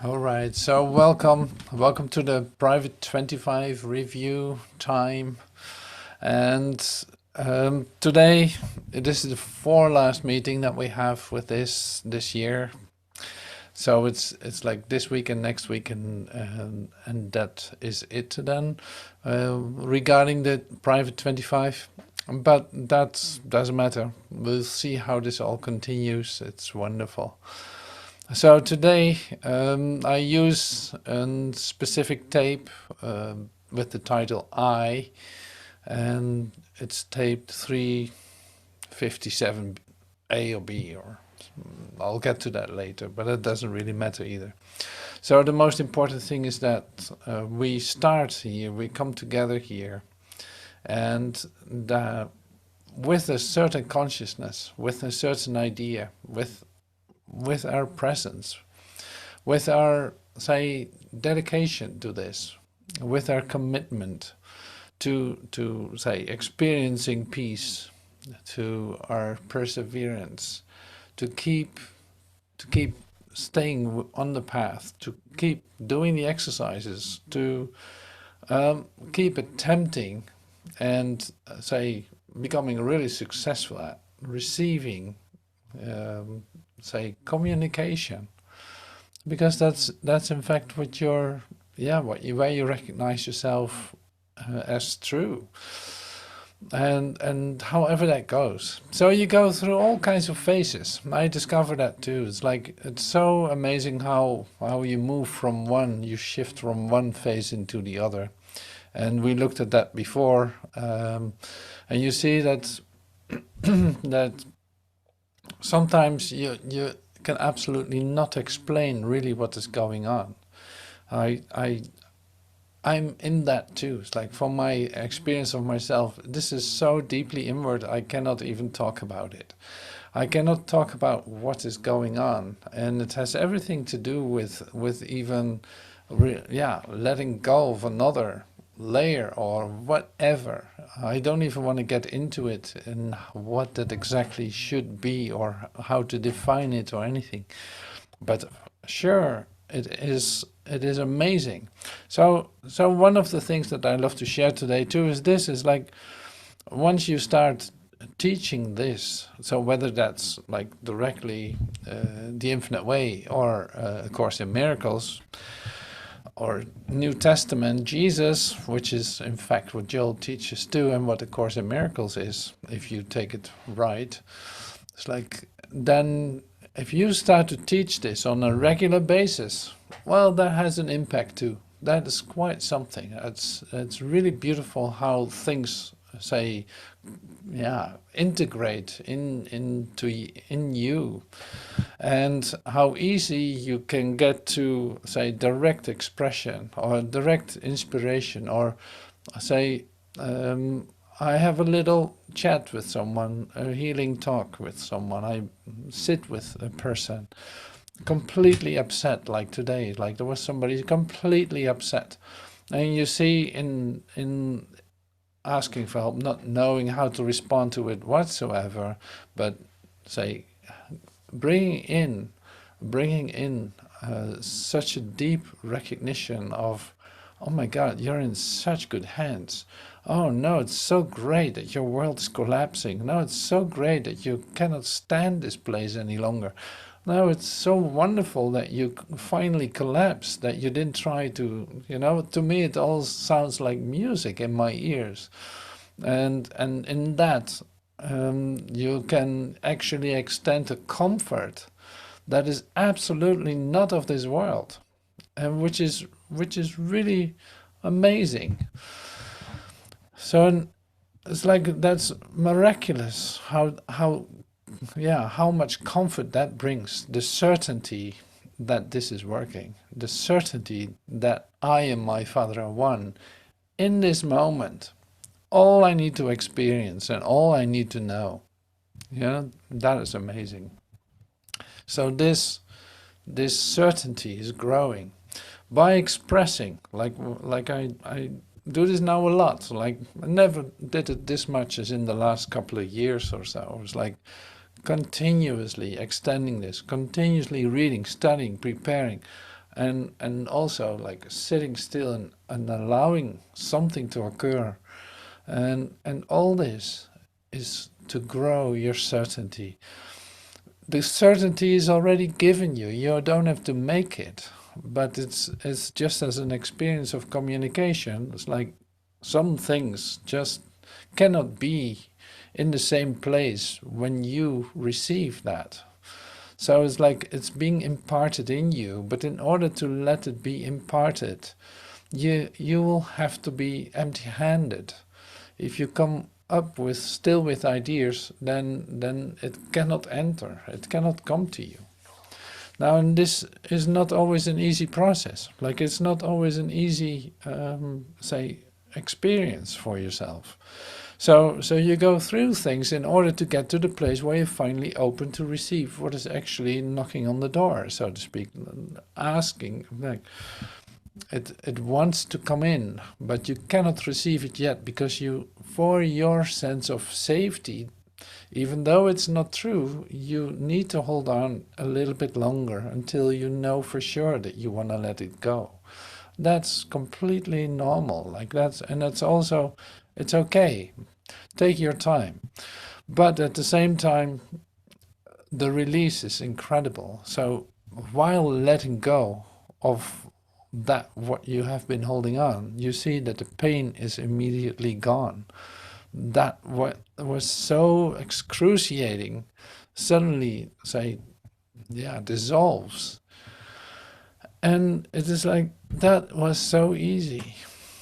All right, so welcome to the Private 25 review time. And today, this is the four last meeting that we have with this year. So it's like this week and next week, and that is it then regarding the Private 25. But that doesn't matter. We'll see how this all continues. It's wonderful. So today I use a specific tape with the title I, and it's tape 357A or B, or I'll get to that later, but it doesn't really matter either. So the most important thing is that we start here, we come together here, and with a certain consciousness, with a certain idea, with our presence, with our, say, dedication to this, with our commitment to say, experiencing peace, to our perseverance, to keep staying on the path, to keep doing the exercises, to keep attempting and say becoming really successful at receiving say communication, because that's in fact what you're, where you recognize yourself as true, and however that goes. So you go through all kinds of phases. I discovered that too. It's like, it's so amazing how you move from one, you shift from one phase into the other, and we looked at that before, and you see that that sometimes you can absolutely not explain really what is going on. I'm in that too. It's like, from my experience of myself, this is so deeply inward, I cannot even talk about it. I cannot talk about what is going on, and it has everything to do with even letting go of another layer or whatever. I don't even want to get into it and what that exactly should be or how to define it or anything. But sure, it is amazing. So one of the things that I love to share today too is this, is like, once you start teaching this, so whether that's like directly the Infinite Way, or A Course in Miracles, or New Testament Jesus, which is in fact what Joel teaches too, and what A Course in Miracles is, if you take it right. It's like, then if you start to teach this on a regular basis, well, that has an impact too. That is quite something. It's really beautiful how things, say, integrate in you, and how easy you can get to, say, direct expression or direct inspiration, or say, I have a little chat with someone, a healing talk with someone. I sit with a person completely upset, like today, like there was somebody completely upset, and you see in asking for help, not knowing how to respond to it whatsoever, but say bringing in such a deep recognition of, oh my God, you're in such good hands. Oh no, it's so great that your world is collapsing. No, it's so great that you cannot stand this place any longer. No, it's so wonderful that you finally collapsed, that you didn't try to, to me it all sounds like music in my ears. And in that, you can actually extend a comfort that is absolutely not of this world, and which is really amazing. So it's like, that's miraculous how much comfort that brings. The certainty that this is working, the certainty that I and my Father are one in this moment. All I need to experience and all I need to know. That is amazing. So this certainty is growing by expressing, like I do this now a lot. Like, I never did it this much as in the last couple of years or so. It was like continuously extending this, continuously reading, studying, preparing, and also like sitting still and allowing something to occur, and all this is to grow your certainty. The certainty is already given you. You don't have to make it, but it's just as an experience of communication. It's like some things just cannot be in the same place when you receive that. So it's like it's being imparted in you, but in order to let it be imparted, you will have to be empty-handed. If you come up with still with ideas, then it cannot enter. It cannot come to you. Now, and this is not always an easy process. Like it's not always an easy, say, experience for yourself. So you go through things in order to get to the place where you're finally open to receive what is actually knocking on the door, so to speak, asking. Like it wants to come in, but you cannot receive it yet because you, for your sense of safety, even though it's not true, you need to hold on a little bit longer until you know for sure that you want to let it go. That's completely normal. Like that's also, it's okay. Take your time. But at the same time, the release is incredible. So while letting go of that, what you have been holding on, you see that the pain is immediately gone. That what was so excruciating suddenly, say, yeah, dissolves. And it is like, that was so easy.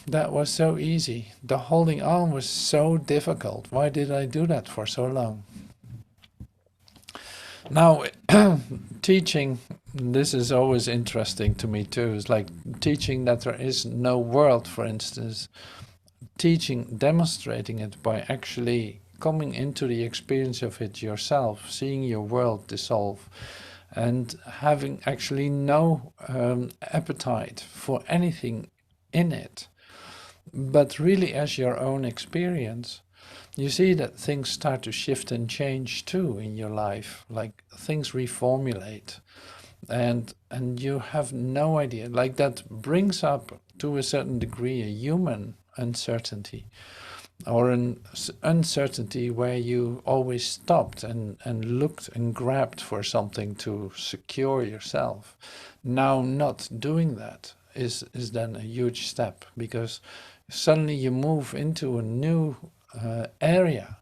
That was so easy. The holding on was so difficult. Why did I do that for so long? Now, teaching, this is always interesting to me too. It's like teaching that there is no world, for instance. Teaching, demonstrating it by actually coming into the experience of it yourself, seeing your world dissolve, and having actually no appetite for anything in it, but really as your own experience, you see that things start to shift and change too in your life, like things reformulate, and you have no idea. Like that brings up to a certain degree a human uncertainty, or an uncertainty where you always stopped and looked and grabbed for something to secure yourself. Now not doing that is then a huge step, because suddenly you move into a new area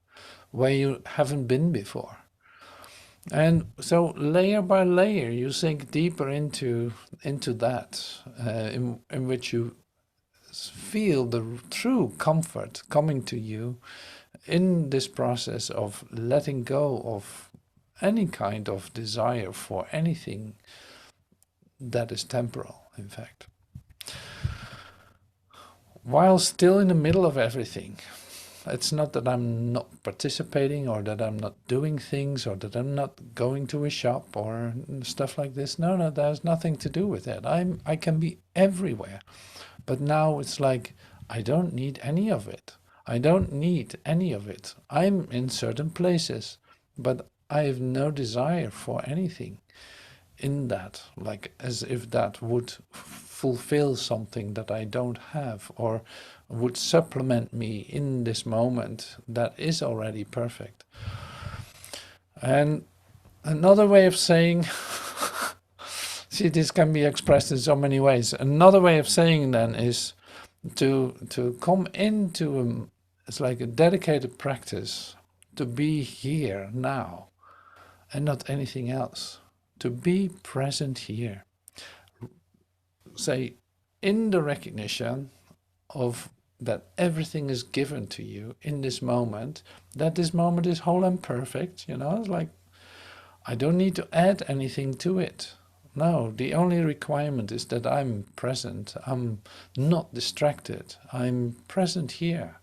where you haven't been before. And so layer by layer you sink deeper into that, in which you feel the true comfort coming to you in this process of letting go of any kind of desire for anything that is temporal, in fact. While still in the middle of everything, it's not that I'm not participating or that I'm not doing things or that I'm not going to a shop or stuff like this. No, that has nothing to do with that. I can be everywhere. But now it's like, I don't need any of it. I don't need any of it. I'm in certain places, but I have no desire for anything in that, like as if that would fulfill something that I don't have, or would supplement me in this moment that is already perfect. And another way of saying, see, this can be expressed in so many ways. Another way of saying then is to come into it's like a dedicated practice to be here now and not anything else. To be present here. Say, in the recognition of that everything is given to you in this moment, that this moment is whole and perfect, it's like, I don't need to add anything to it. No, the only requirement is that I'm present. I'm not distracted. I'm present here.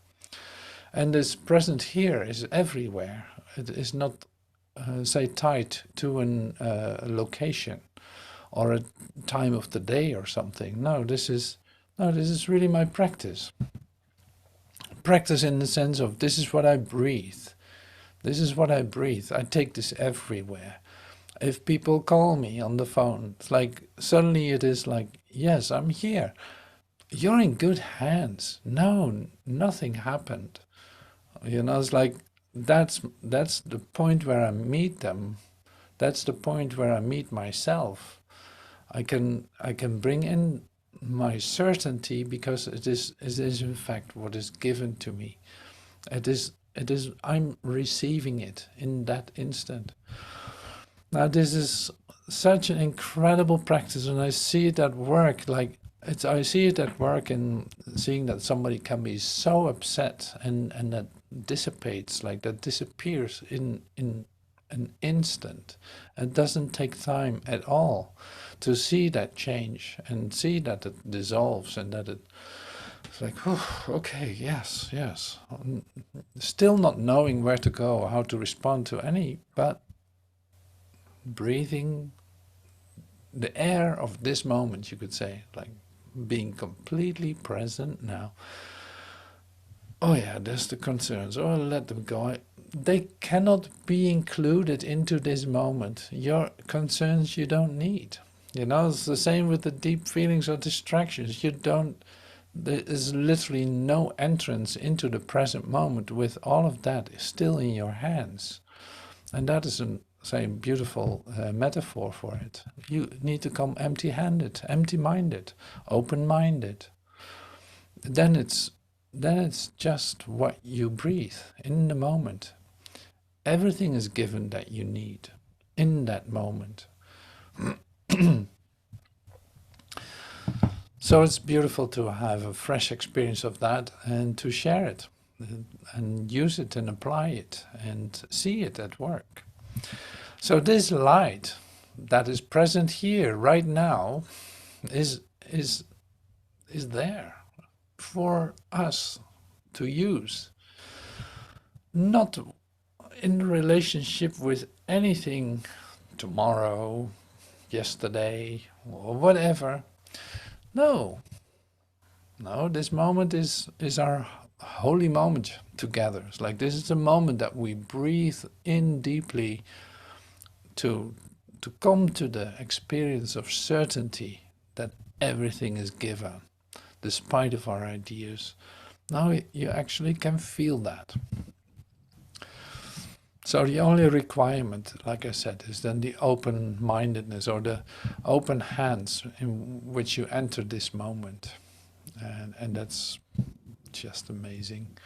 And this present here is everywhere. It is not, say, tied to a location or a time of the day or something. No, this is really my practice. Practice in the sense of, this is what I breathe. This is what I breathe. I take this everywhere. If people call me on the phone, it's like suddenly it is like, yes, I'm here. You're in good hands. No, nothing happened. It's like that's the point where I meet them. That's the point where I meet myself. I can bring in my certainty because it is in fact what is given to me. It is I'm receiving it in that instant. Now this is such an incredible practice, and I see it at work. I see it at work in seeing that somebody can be so upset and that dissipates, like that disappears in an instant. It doesn't take time at all to see that change and see that it dissolves and that it's like, oh, okay, yes, yes. Still not knowing where to go, how to respond to any, but breathing the air of this moment, you could say, like being completely present now. Oh yeah, there's the concerns. Oh, let them go. They cannot be included into this moment. Your concerns you don't need. It's the same with the deep feelings or distractions. There is literally no entrance into the present moment with all of that still in your hands. And that is a beautiful metaphor for it. You need to come empty-handed, empty-minded, open-minded. Then it's just what you breathe in the moment. Everything is given that you need in that moment. So it's beautiful to have a fresh experience of that and to share it and use it and apply it and see it at work. So this light that is present here right now is there for us to use, not in relationship with anything tomorrow, yesterday, or whatever. No, this moment is our holy moment together. It's like this is a moment that we breathe in deeply to come to the experience of certainty that everything is given, despite of our ideas. Now you actually can feel that. So the only requirement, like I said, is then the open-mindedness or the open hands in which you enter this moment. And that's just amazing.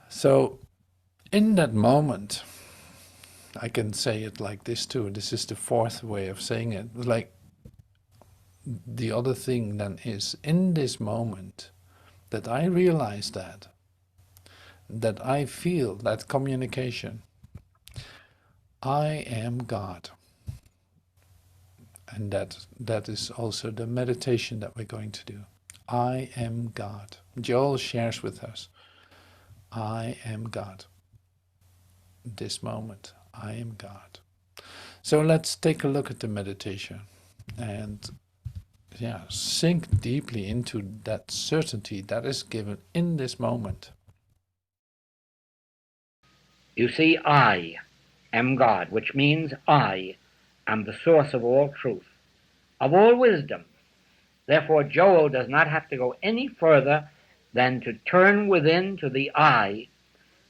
So in that moment, I can say it like this too. This is the fourth way of saying it. Like the other thing then is in this moment that I realize that I feel that communication. I am God. And that is also the meditation that we're going to do. I am God. Joel shares with us. I am God. This moment, I am God. So let's take a look at the meditation and sink deeply into that certainty that is given in this moment. You see, I am God, which means I am the source of all truth, of all wisdom. Therefore, Joel does not have to go any further than to turn within to the I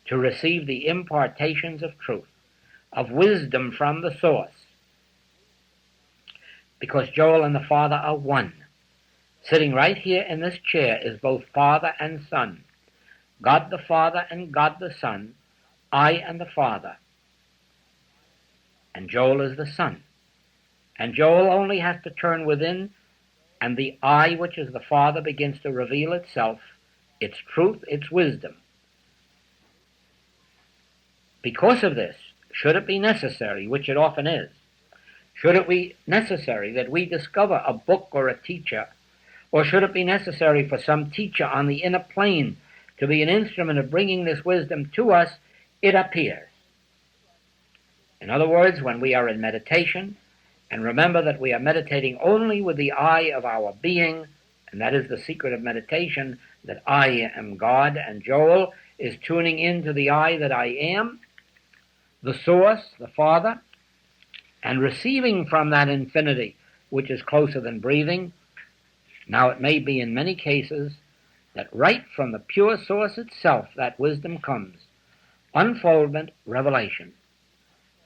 to receive the impartations of truth, of wisdom from the source. Because Joel and the Father are one. Sitting right here in this chair is both Father and Son. God the Father and God the Son, I and the Father. And Joel is the Son. And Joel only has to turn within, and the I, which is the Father, begins to reveal itself, its truth, its wisdom. Because of this, should it be necessary, which it often is, should it be necessary that we discover a book or a teacher, or should it be necessary for some teacher on the inner plane to be an instrument of bringing this wisdom to us, it appears. In other words, when we are in meditation, and remember that we are meditating only with the I of our being, and that is the secret of meditation, that I am God, and Joel is tuning into the I that I am, the source, the Father, and receiving from that infinity, which is closer than breathing. Now it may be in many cases that right from the pure source itself that wisdom comes, unfoldment, revelation.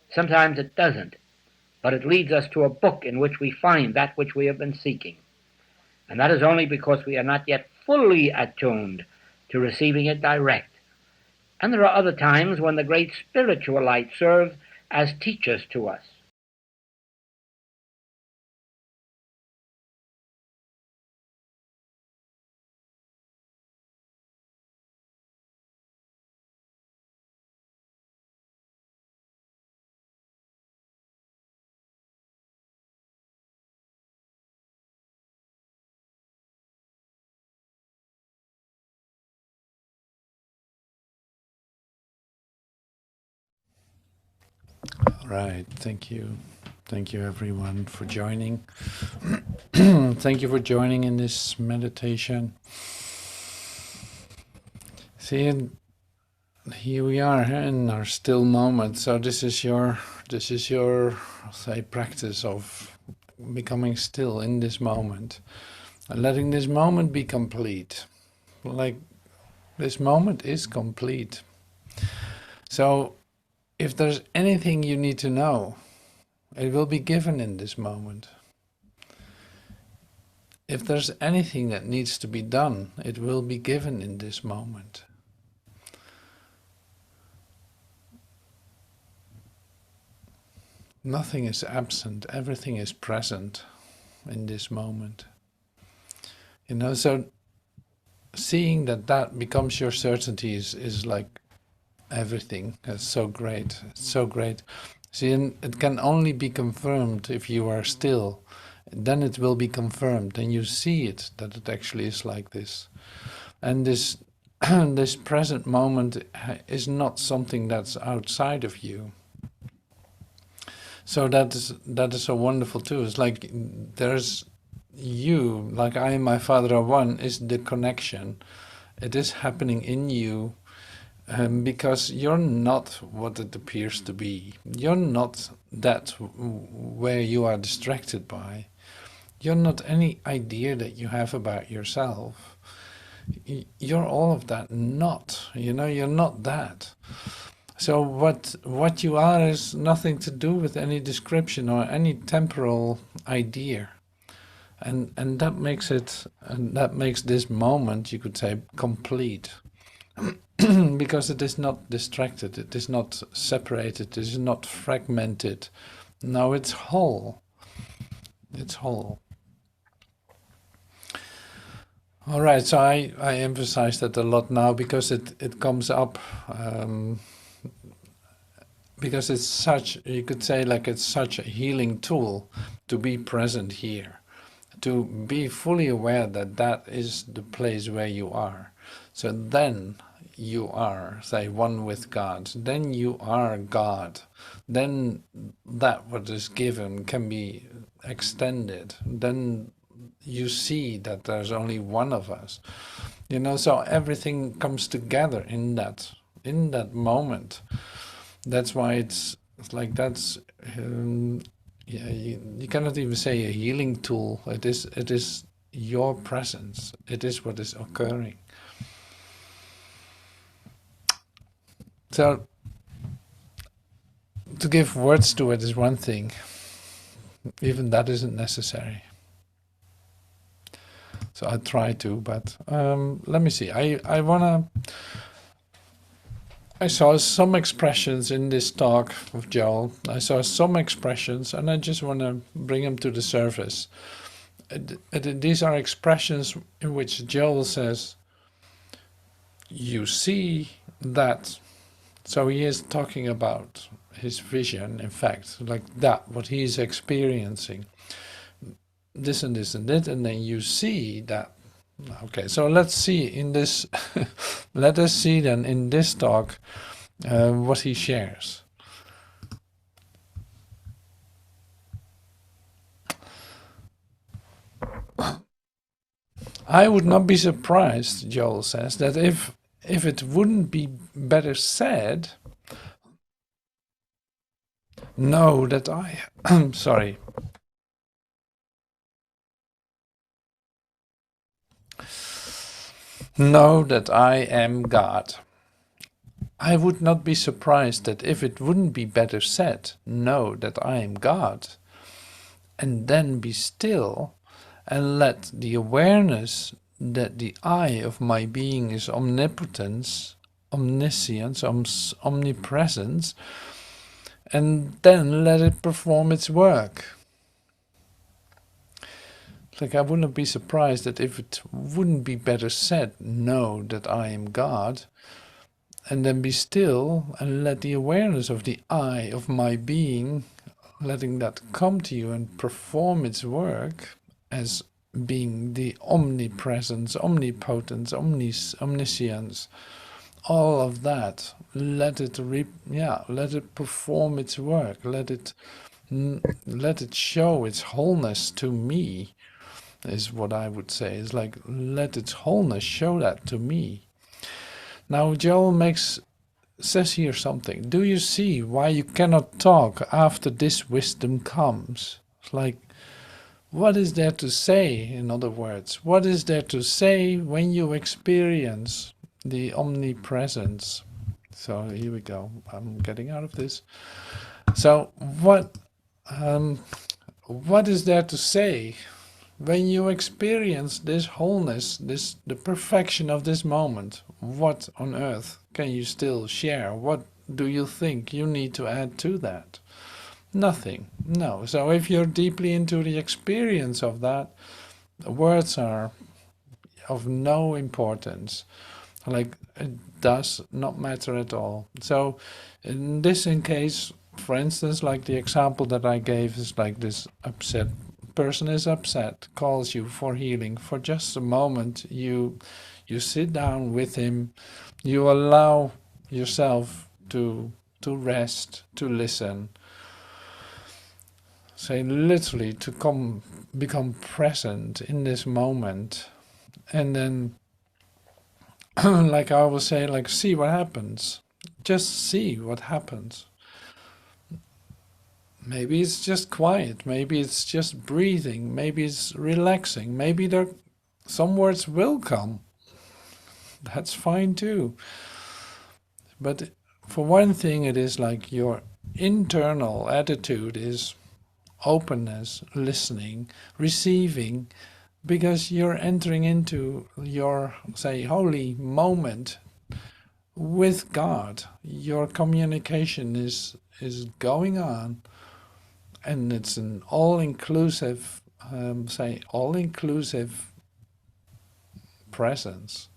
Sometimes it doesn't, but it leads us to a book in which we find that which we have been seeking. And that is only because we are not yet fully attuned to receiving it direct. And there are other times when the great spiritual light serves as teachers to us. Right, thank you. Thank you everyone for joining. Thank you for joining in this meditation. See, and here we are in our still moment. So this is your say practice of becoming still in this moment and letting this moment be complete. Like this moment is complete. So if there's anything you need to know, it will be given in this moment. If there's anything that needs to be done, it will be given in this moment. Nothing is absent, everything is present in this moment. You know, so seeing that becomes your certainty is like everything. That's so great. It's so great. See, and it can only be confirmed if you are still. Then it will be confirmed, and you see it that it actually is like this. And this this present moment is not something that's outside of you. So that is so wonderful too. It's like there's you, like I and my Father are one, is the connection. It is happening in you. Because you're not what it appears to be. You're not that where you are distracted by. You're not any idea that you have about yourself. You're all of that not. You know, you're not that. So what you are is nothing to do with any description or any temporal idea. And that makes this moment, you could say, complete. Because it is not distracted, it is not separated, it is not fragmented. No, it's whole. It's whole. All right, so I emphasize that a lot now because it comes up, because it's such, you could say like it's such a healing tool to be present here, to be fully aware that that is the place where you are. So then you are, say, one with God. Then you are God. Then that what is given can be extended. Then you see that there's only one of us. You know, so everything comes together in that moment. That's why it's like that's yeah, you cannot even say a healing tool. It is your presence. It is what is occurring. So to give words to it is one thing. Even that isn't necessary. So I try to, but let me see. I saw some expressions in this talk of Joel. I saw some expressions, and I just want to bring them to the surface. These are expressions in which Joel says, "You see that." So he is talking about his vision, in fact, like that, what he is experiencing. This and this and that, and then you see that. Okay, so let's see in this, let us see then in this talk what he shares. I would not be surprised, Joel says, that if it wouldn't be better said, Know that I, sorry, know that I am God. I would not be surprised that if it wouldn't be better said, know that I am God, and then be still and let the awareness that the I of my being is omnipotence, omniscience, omnipresence, and then let it perform its work. Like, I wouldn't be surprised that if it wouldn't be better said, know that I am God, and then be still and let the awareness of the I of my being, letting that come to you and perform its work as being the omnipresence, omnipotence, omniscience, all of that. Let it let it perform its work. Let it show its wholeness to me, is what I would say. It's like, let its wholeness show that to me. Now Joel says here something. Do you see why you cannot talk after this wisdom comes? It's like, what is there to say, in other words? What is there to say when you experience the omnipresence? So here we go. I'm getting out of this. So what is there to say when you experience this wholeness, the perfection of this moment? What on earth can you still share? What do you think you need to add to that? Nothing. No. So if you're deeply into the experience of that, words are of no importance. Like, it does not matter at all. So in case, for instance, like the example that I gave is like this upset person is upset, calls you for healing. For just a moment, you sit down with him, you allow yourself to rest, to listen. Say literally to become present in this moment, and then like I will say, like, see what happens. Just see what happens. Maybe it's just quiet, maybe it's just breathing, maybe it's relaxing, maybe there some words will come. That's fine too. But for one thing, it is like your internal attitude is openness, listening, receiving, because you're entering into your, say, holy moment with God. Your communication is going on, and it's an all-inclusive, say, all-inclusive presence.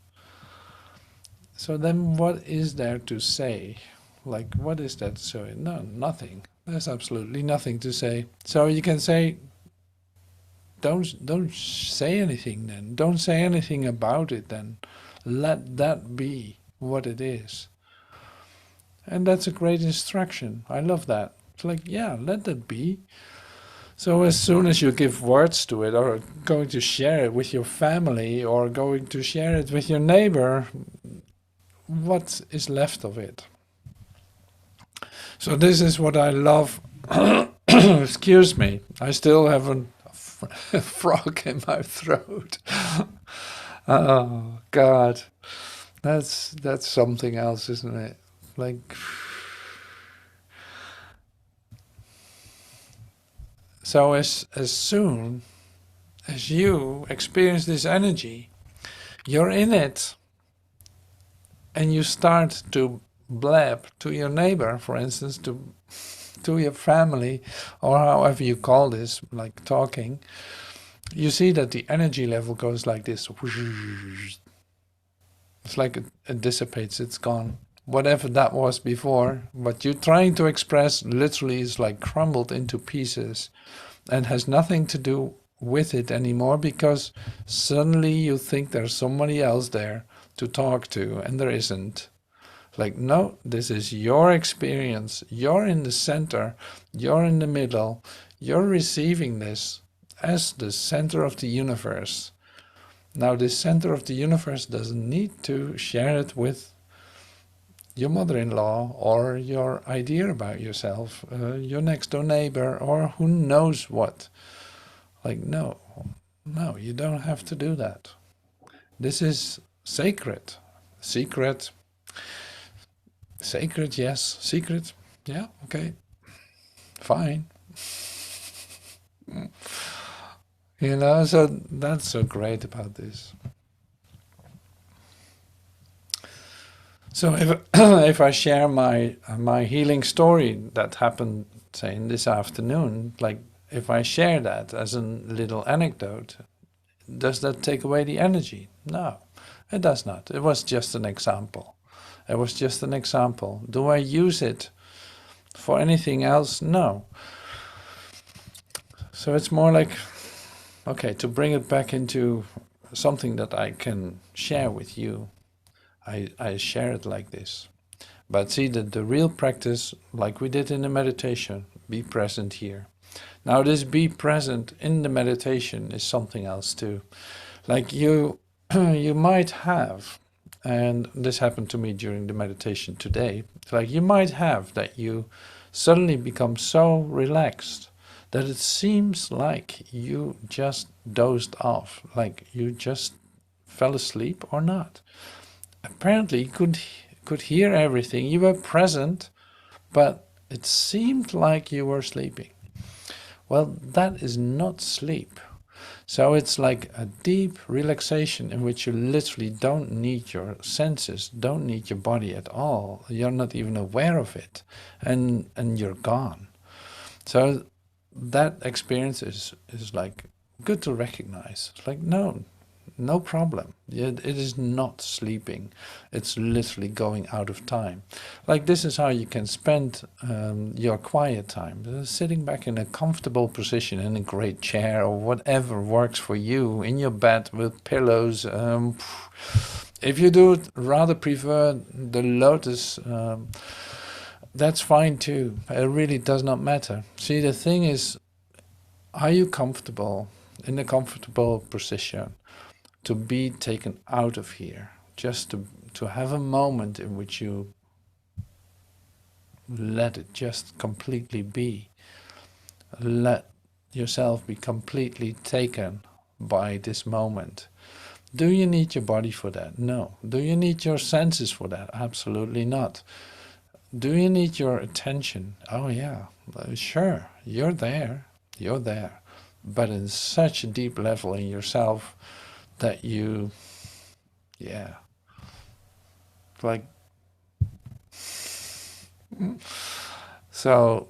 So then what is there to say? Like, what is that to say? No, nothing. There's absolutely nothing to say. So you can say, don't say anything then. Don't say anything about it then. Let that be what it is. And that's a great instruction. I love that. It's like, yeah, let that be. So as soon as you give words to it, or going to share it with your family, or going to share it with your neighbor, what is left of it? So this is what I love. Excuse me, I still have a frog in my throat. Oh God, that's something else, isn't it? Like, so as soon as you experience this energy, you're in it, and you start to blab to your neighbor, for instance, to your family, or however you call this, like talking, you see that the energy level goes like this. It's like it dissipates, it's gone. Whatever that was before, what you're trying to express literally is like crumbled into pieces and has nothing to do with it anymore, because suddenly you think there's somebody else there to talk to, and there isn't. Like, no, this is your experience. You're in the center, you're in the middle, you're receiving this as the center of the universe. Now, this center of the universe doesn't need to share it with your mother-in-law, or your idea about yourself, your next door neighbor, or who knows what. Like, no, no, you don't have to do that. This is sacred. Secret. Sacred, yes. Secret. Yeah, okay. Fine. You know, so that's so great about this. So if if I share my healing story that happened, say, in this afternoon, like if I share that as a little anecdote, does that take away the energy? No, it does not. It was just an example. It was just an example. Do I use it for anything else? No. So it's more like, okay, to bring it back into something that I can share with you, I share it like this. But see, the real practice, like we did in the meditation, be present here. Now this be present in the meditation is something else too. Like you, you might have, and this happened to me during the meditation today, like you might have that you suddenly become so relaxed that it seems like you just dozed off, like you just fell asleep or not. Apparently you could hear everything, you were present, but it seemed like you were sleeping. Well, that is not sleep. So it's like a deep relaxation in which you literally don't need your senses, don't need your body at all. You're not even aware of it, and you're gone. So that experience is like good to recognize. It's like, no problem. It is not sleeping. It's literally going out of time. Like this is how you can spend your quiet time. Sitting back in a comfortable position in a great chair or whatever works for you, in your bed with pillows. If you do rather prefer the lotus, that's fine too. It really does not matter. See, the thing is, are you comfortable in a comfortable position to be taken out of here, just to have a moment in which you let it just completely be. Let yourself be completely taken by this moment. Do you need your body for that? No. Do you need your senses for that? Absolutely not. Do you need your attention? Oh yeah, sure, you're there, but in such a deep level in yourself that you, yeah, like, so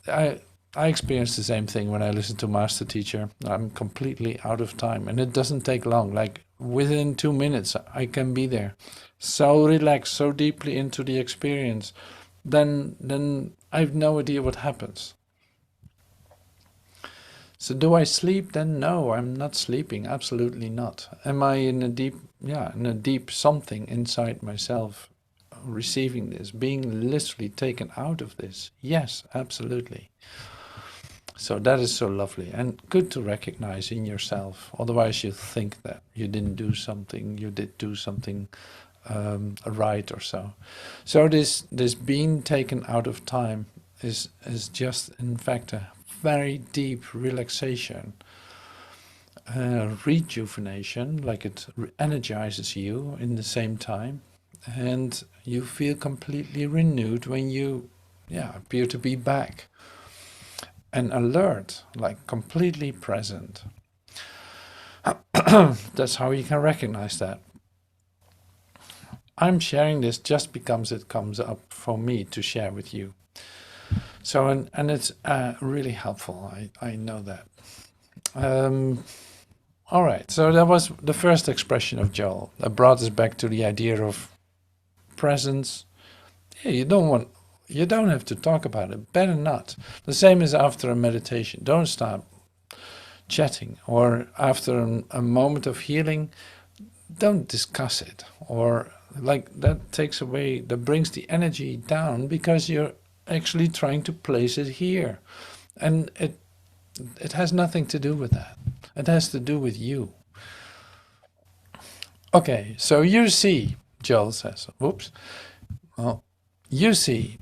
I experienced the same thing when I listen to Master Teacher. I'm completely out of time, and it doesn't take long. Like within 2 minutes, I can be there, so relaxed, so deeply into the experience. Then I have no idea what happens. So do I sleep? Then no, I'm not sleeping. Absolutely not. Am I in a deep, yeah, in a deep something inside myself, receiving this, being literally taken out of this? Yes, absolutely. So that is so lovely and good to recognize in yourself. Otherwise, you think that you didn't do something, you did do something right or so. So this being taken out of time is just in fact a very deep relaxation, rejuvenation, like it energizes you in the same time, and you feel completely renewed when you, yeah, appear to be back and alert, like completely present. That's how you can recognize that. I'm sharing this just because it comes up for me to share with you. So, and it's really helpful, I know that. All right, so that was the first expression of Joel. That brought us back to the idea of presence. Yeah, you don't have to talk about it. Better not. The same as after a meditation. Don't start chatting, or after a moment of healing, don't discuss it, or like that takes away, that brings the energy down because you're actually trying to place it here, and it has nothing to do with that. It has to do with you. Okay, so you see, Joel says, whoops. Oh, You see,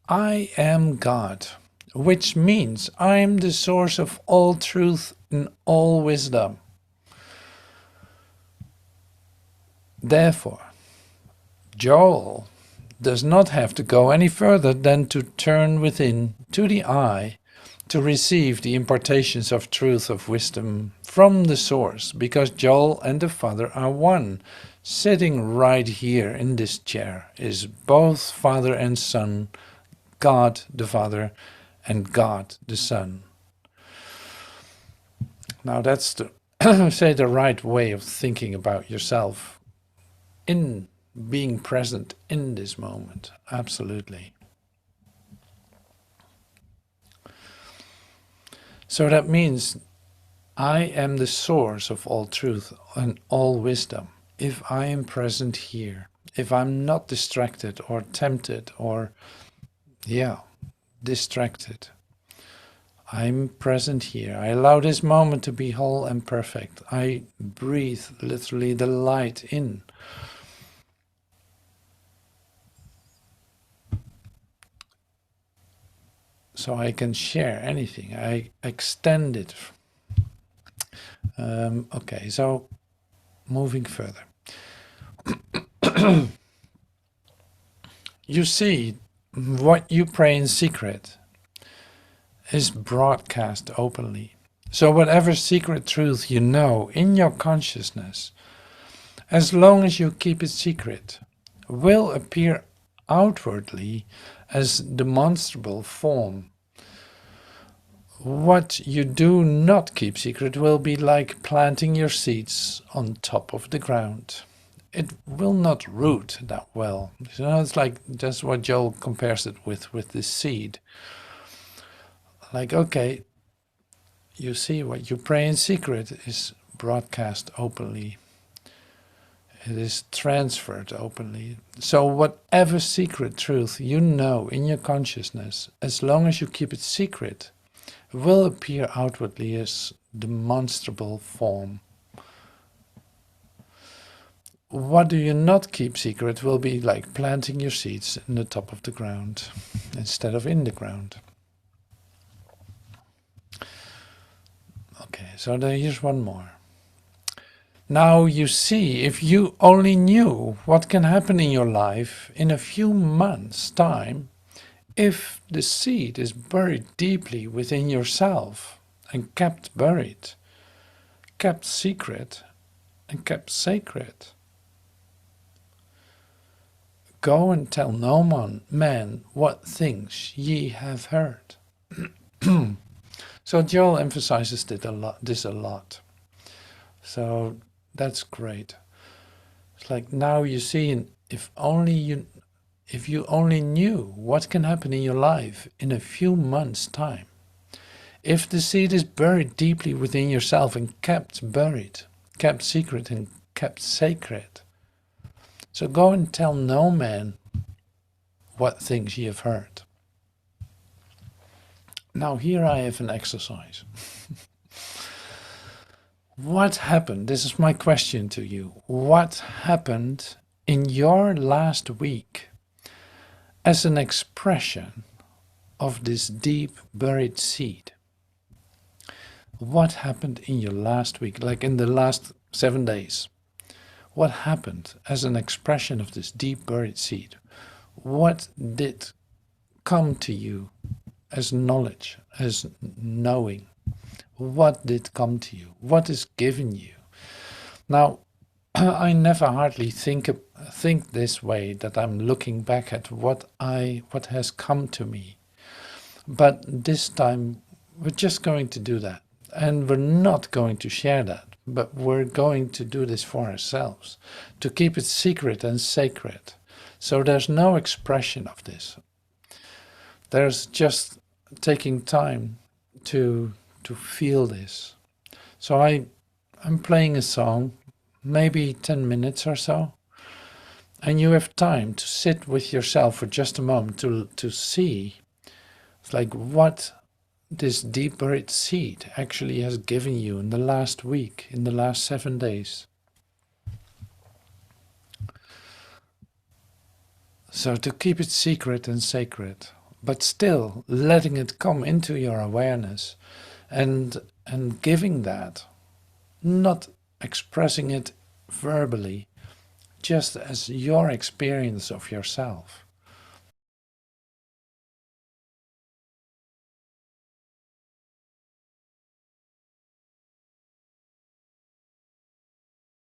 I am God, which means I am the source of all truth and all wisdom. Therefore, Joel does not have to go any further than to turn within to the I to receive the impartations of truth of wisdom from the source, because Joel and the Father are one. Sitting right here in this chair is both Father and Son, God the Father and God the Son. Now that's the say the right way of thinking about yourself in being present in this moment. Absolutely. So that means I am the source of all truth and all wisdom. If I am present here, if I'm not distracted or tempted or, distracted, I'm present here. I allow this moment to be whole and perfect. I breathe literally the light in. So I can share anything. I extend it. Okay, so moving further. You see, what you pray in secret is broadcast openly. So whatever secret truth you know in your consciousness, as long as you keep it secret, will appear outwardly as demonstrable form. What you do not keep secret will be like planting your seeds on top of the ground. It will not root that well. You know, it's like that's what Joel compares it with this seed. Like, okay, you see, what you pray in secret is broadcast openly. It is transferred openly. So whatever secret truth you know in your consciousness, as long as you keep it secret, will appear outwardly as demonstrable form. What do you not keep secret will be like planting your seeds in the top of the ground instead of in the ground. Okay, so here's one more. Now you see, if you only knew what can happen in your life in a few months' time, if the seed is buried deeply within yourself and kept buried, kept secret and kept sacred. Go and tell no man what things ye have heard. So Joel emphasizes this a lot. So that's great. It's like now you see, if you only knew what can happen in your life in a few months' time, if the seed is buried deeply within yourself and kept buried, kept secret and kept sacred. So go and tell no man what things ye have heard. Now here I have an exercise. What happened? This is my question to you. What happened in your last week as an expression of this deep buried seed? What happened in your last week, like in the last 7 days? What happened as an expression of this deep buried seed? What did come to you as knowledge, as knowing? What did come to you? What is given you? Now, I never hardly think this way, that I'm looking back at what has come to me. But this time we're just going to do that. And we're not going to share that, but we're going to do this for ourselves, to keep it secret and sacred. So there's no expression of this. There's just taking time to feel this. So I'm playing a song, maybe 10 minutes or so, and you have time to sit with yourself for just a moment to see, it's like what this deep buried seed actually has given you in the last week, in the last 7 days. So to keep it secret and sacred, but still letting it come into your awareness and giving that, not expressing it verbally, just as your experience of yourself.